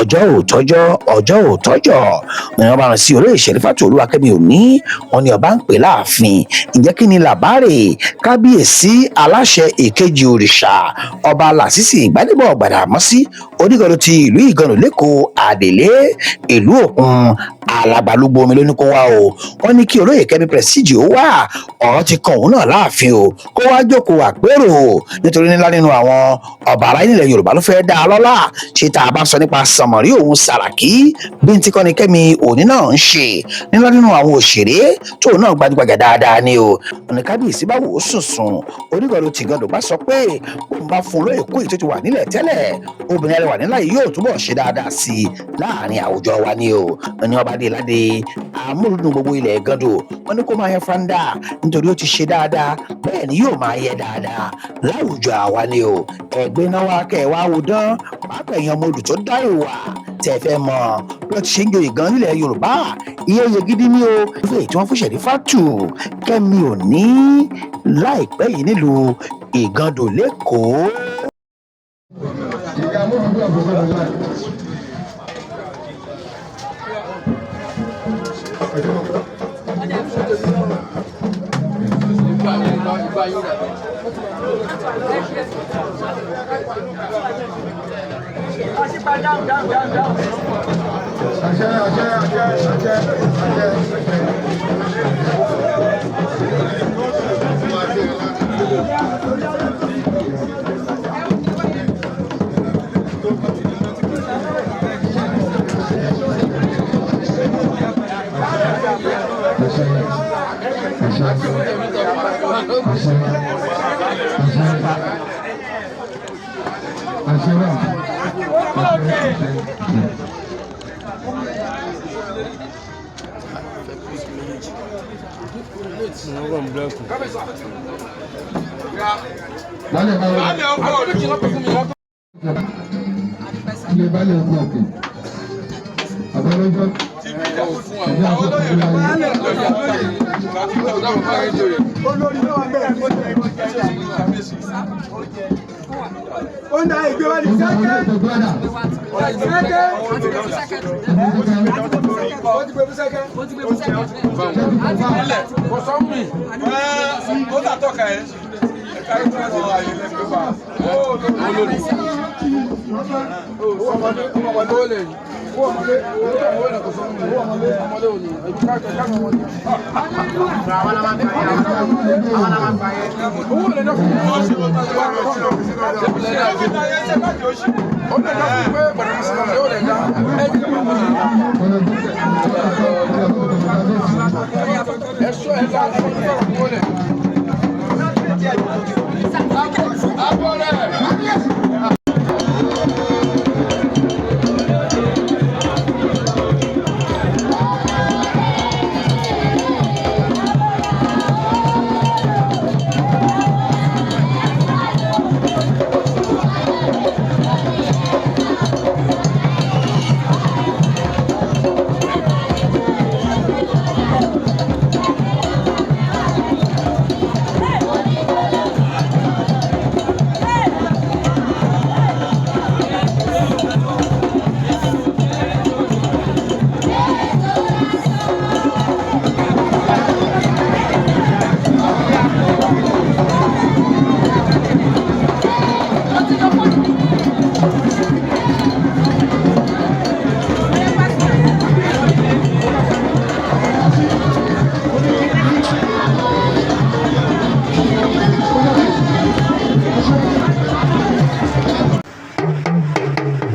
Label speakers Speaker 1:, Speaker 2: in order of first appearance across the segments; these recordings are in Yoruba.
Speaker 1: ọjọ́ ò tọ́jọ́ ni wọ́n bá rán sí olóyè Sherifatu Olúwakẹ́mi òní wọn ni ọba ń pè láàfin ǹjẹ́ kí ni làbárè kábíyèsí aláṣẹ èkejì òrìṣà ọba Lásìsì Gbádébọ̀ Gbàdàmọ́sí Onígàndò ti ìlú Ìgandò lẹ́kọ̀ọ́ àdèlé ìlú Òkun alàgbàlúgbò omi ló ní kó wá o wọn ní kí olóyè Kẹ́mi Prestige ó wá ọ̀rọ̀ ti kan òun náà láàfin o kó wá jókòó àpérò nítorí nílá nínú àwọn ọba aláyé nílẹ̀ Yorùbá ló fẹ́ dá a lọ́lá ṣe tá a bá sọ nípa Sànmọ́rí òun Sàràkí bí n ti kọ́ni Kẹ́mi òní náà ń ṣe nílá nínú àwọn òṣèré tóun náà gbajúgbajà dáadáa ni o ọ̀nà kábíyèsí bá wò ó sùnsùn Onígàndò ti Ìgandò bá sọ pé òun bá fún olóyè Kóyì tó ti wà nílẹ̀ tẹ́lẹ̀ obìnrin arẹwà nílá yìí yóò túbọ̀ ṣe dáadáa sí i láàrin àwùjọ wa ni o ní ọba Adéládé Amúlùdùn gbogbo ilẹ̀ Ìgandò wọn ní kó máa yẹ fanda nítorí ó ti ṣe dáadáa bẹ́ẹ̀ ni yóò máa yẹ dáadáa láwùjọ àwa ni o ẹgbẹ́ náà wá kẹ́ ẹ̀ wá wò dán pàápàá èèyàn ọmọ olùtọ́ dá ìwà tẹ̀ fẹ́ mọ̀ bí wọ́n ti ṣe ń joyè gan nílẹ̀ Yorùbá iye gidi ni o ìfẹ́ tí wọ́n fún Sherifatu Kẹ́mi òní láìpẹ́ yìí nílùú Ìgandò lẹ́kọ̀ọ́.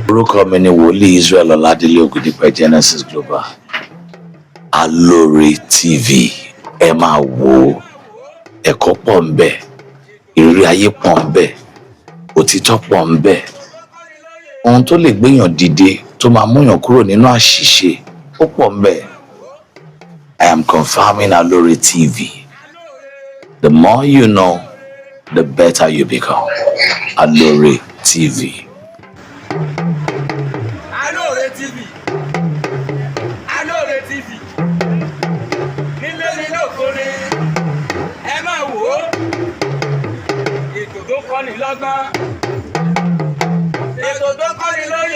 Speaker 2: Orúkọ mi ni Wòlíì Israel Ọládélé Ògúndípẹ̀ Genesis Global. Alore TV ẹ máa wò ó, ẹ̀kọ́ pọ̀ ń bẹ, ìrírí ayé pọ̀ ń bẹ, òtítọ́ pọ̀ ń bẹ, ohun tó lè gbéyàn dìde tó máa múyàn kúrò nínú àṣìṣe ó pọ̀ ń bẹ. I am confirming Alore TV. The more you know, the better you become. Alore TV.
Speaker 3: Ètò tó kọ́ni lọ́gbọ́n, ètò tó kọ́ni lóye.